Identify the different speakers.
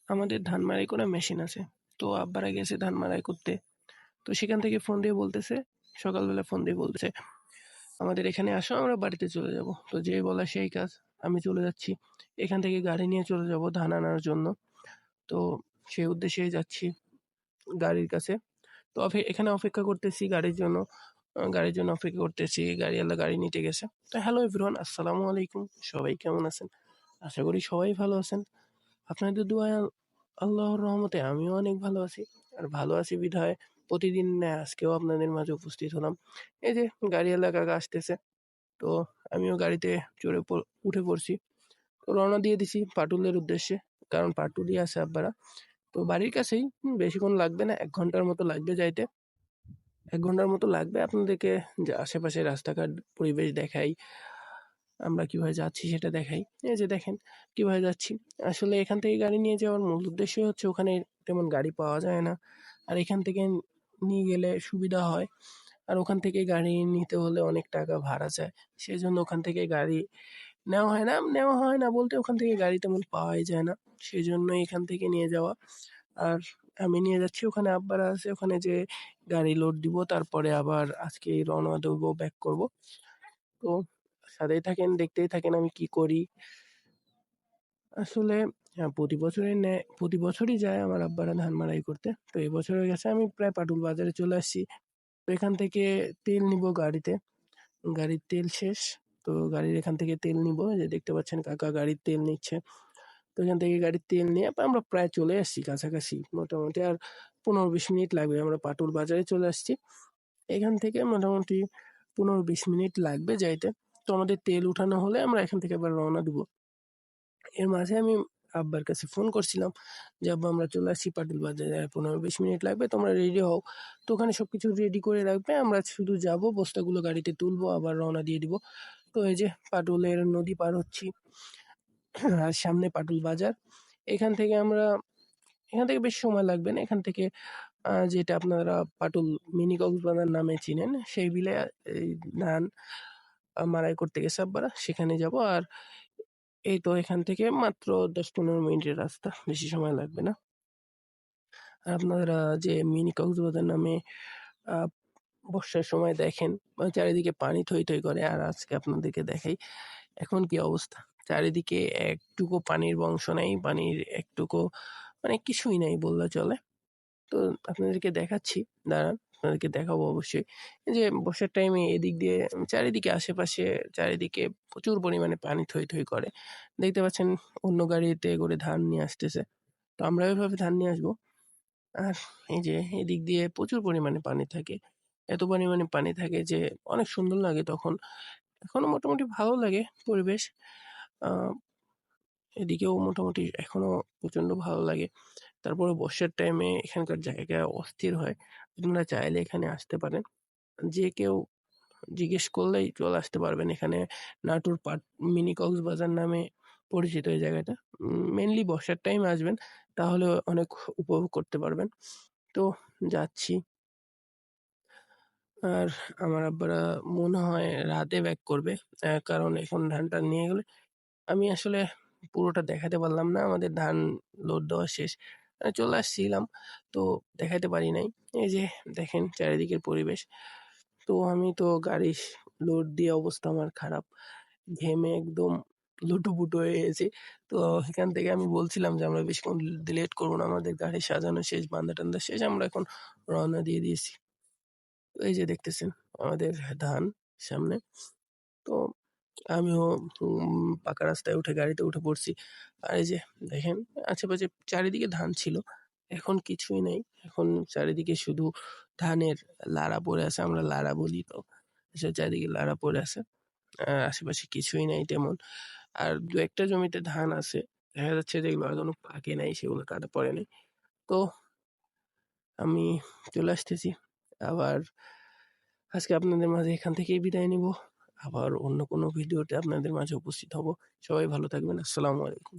Speaker 1: আমাদের ধান মাড়াই করা মেশিন আছে। তো আব্বারা গেছে ধান মাড়াই করতে। তো সেখান থেকে ফোন দিয়ে বলতেছে, সকালবেলা ফোন দিয়ে বলতেছে, "আমাদের এখানে আসো, আমরা বাড়িতে চলে যাব।" তো যেই বলা সেই কাজ। আমি চলে যাচ্ছি। এখান থেকে গাড়ি নিয়ে চলে যাব ধান আনার জন্য। তো সেই উদ্দেশ্যেই যাচ্ছি গাড়ির কাছে। তো এখানে অপেক্ষা করতেছি গাড়ির জন্য। গাড়ির জন্য অপেক্ষা করতেছি। গাড়িওয়ালা গাড়ি নিতে গেছে। তো হ্যালো এভরিওয়ান, আসসালামু আলাইকুম। সবাই কেমন আছেন? আশা করি সবাই ভালো আছেন। আপনাদের দোয়ায় আল্লাহর রহমতে আমিও অনেক ভালো আছি। আর ভালো আছি বিধায় প্রতিদিন ন্যায় আজকেও আপনাদের মাঝে উপস্থিত হলাম। এই যে গাড়িওয়ালা কাকা আসতেছে। তো আমিও গাড়িতে চড়ে উঠে পড়ছি। তো রওনা দিয়ে দিছি পাটুলের উদ্দেশ্যে। কারণ পাটুলই আছে আব্বারা। তো বাড়ির কাছেই বেশিক্ষণ লাগবে না। ১ ঘন্টার মতো লাগবে যাইতে। ১ ঘন্টার মতো লাগবে আপনাদেরকে যে আশেপাশে রাস্তাঘাট পরিবেশ দেখাই। আমরা কিভাবে যাচ্ছি সেটা দেখাই। এই যে দেখেন কিভাবে যাচ্ছি। আসলে এখান থেকে গাড়ি নিয়ে যাওয়ার মূল উদ্দেশ্যই হচ্ছে ওখানে তেমন গাড়ি পাওয়া যায় না। আর এখান থেকে নিয়ে গেলে সুবিধা হয়। আর ওখান থেকে গাড়ি নিতে হলে অনেক টাকা ভাড়া চায়। সেজন্য ওখান থেকে গাড়ি নেওয়া হয় না। নেওয়া হয় না বলতে ওখান থেকে গাড়ি তেমন পাওয়াই যায় না। সেজন্যই এখান থেকে নিয়ে যাওয়া। আর আমি নিয়ে যাচ্ছি ওখানে আব্বারা আছে। ওখানে যেয়ে গাড়ি লোড দিব। তারপরে আবার আজকেই রওনা দেবো, ব্যাক করব। তো সাথেই থাকেন, দেখতেই থাকেন আমি কি করি। আসলে প্রতি বছরের ন্যায় প্রতি বছরই যায় আমার আব্বারা ধান মাড়াই করতে। তো এবছর হয়ে গেছে আমি প্রায় পাটুল বাজারে চলে আসছি। তো এখান থেকে তেল নিবো গাড়িতে। গাড়ির তেল শেষ। তো গাড়ির এখান থেকে তেল নিবো। এই যে দেখতে পাচ্ছেন কাকা গাড়ির তেল নিচ্ছে। তো এখান থেকে গাড়ির তেল নিয়ে আমরা প্রায় চলে আসছি কাছাকাছি। মোটামুটি আর ১৫-২০ মিনিট লাগবে। আমরা পাটুল বাজারে চলে আসছি। এখান থেকে মোটামুটি ১৫-২০ মিনিট লাগবে যাইতে। তো আমাদের তেল উঠানো হলে আমরা এখান থেকে আবার রওনা দিব। এর মাঝে আমি আব্বার কাছে ফোন করছিলাম যে, "আব্বা আমরা চলে আসছি পাটুল বাজারে। আর ১৫-২০ মিনিট লাগবে। তোমরা রেডি হও।" তো ওখানে সবকিছু রেডি করে রাখবে। আমরা শুধু যাবো, বস্তাগুলো গাড়িতে তুলবো, আবার রওনা দিয়ে দিব। তো এই যে পাটুলের নদী পার হচ্ছি। আর সামনে পাটুল বাজার। এখান থেকে আমরা এখান থেকে বেশি সময় লাগবে না। এখান থেকে যেটা আপনারা পাটুল মিনি কক্সবাজার নামে চিনেন, সেই বিলে এই ধান মাড়াই করতে গেছে আব্বারা। সেখানে যাবো। আর এই তো এখান থেকে মাত্র ১০-১৫ মিনিটের রাস্তা। বেশি সময় লাগবে না। আর আপনারা যে মিনি কক্সবাজার নামে আ বর্ষার সময় দেখেন চারিদিকে পানি থই, থই করে। আর আজকে আপনাদেরকে দেখাই এখন কি অবস্থা। চারিদিকে একটুকু পানির বংশ নাই। পানির একটুকু মানে কিছুই নাই বললে চলে। তো আপনাদেরকে দেখাচ্ছি, দাঁড়ান আপনাদেরকে দেখাবো অবশ্যই। এই যে বর্ষার টাইমে এদিক দিয়ে চারিদিকে আশেপাশে চারিদিকে প্রচুর পরিমাণে পানি থই, থই করে। দেখতে পাচ্ছেন অন্য গাড়িতে করে ধান নিয়ে আসতেছে। তো আমরাও এভাবে ধান নিয়ে আসবো। আর এই যে এদিক দিয়ে প্রচুর পরিমাণে পানি থাকে। এত পরিমাণে পানি থাকে যে অনেক সুন্দর লাগে তখন। এখনো মোটামুটি ভালো লাগে পরিবেশ। আ এদিকেও মোটামুটি এখনো প্রচন্ড ভালো লাগে। তারপরে বর্ষার টাইমে এখানকার জায়গা অস্থির হয়। আপনারা চাইলে এখানে আসতে পারেন। যে কেউ জিজ্ঞেস করলেই চলে আসতে পারবেন। এখানে নাটোর মিনি কক্সবাজার নামে পরিচিত এই জায়গাটা। মেইনলি বর্ষার টাইমে আসবেন তাহলে অনেক উপভোগ করতে পারবেন। তো যাচ্ছি। আর আমার আব্বারা মনে হয় রাতে ব্যাক করবে। কারণ এখন ধান-টান নিয়ে গেলে আমি আসলে পুরোটা দেখাতে পারলাম না। আমাদের ধান লোড দেওয়া শেষ। চলে আসছিলাম। তো দেখাতে পারি নাই। এই যে দেখেন চারিদিকের পরিবেশ। তো আমি তো গাড়ি লোড দিয়ে অবস্থা আমার খারাপ। ঘেমে একদম লুটোপুটো হয়ে গেছি। তো এখান থেকে আমি বলছিলাম যে, "আমরা বেশিক্ষণ লেট করব না। আমাদের গাড়ি সাজানো শেষ, বান্দা-টান্দা শেষ।" আমরা এখন রওনা দিয়ে দিয়েছি। তো এই যে দেখতেছেন আমাদের ধান সামনে। তো আমিও পাকা রাস্তায় উঠে গাড়িতে উঠে পড়ছি। আর এই যে দেখেন আশেপাশে চারিদিকে ধান ছিল। এখন কিছুই নাই। এখন চারিদিকে শুধু ধানের লারা পড়ে আছে। আমরা লারা বলি তো। এসব চারিদিকে লারা পড়ে আছে। আশেপাশে কিছুই নাই তেমন। আর ২-১ টা জমিতে ধান আছে। দেখা যাচ্ছে যেগুলো এখনো পাকে নাই, সেগুলো কাটা পড়ে নাই। তো আমি চলে আসতেছি। আবার আজকে আপনাদের মাঝে এখান থেকেই বিদায় নিবো। আবার অন্য কোনো ভিডিওতে আপনাদের মাঝে উপস্থিত হব। সবাই ভালো থাকবেন। আসসালামু আলাইকুম।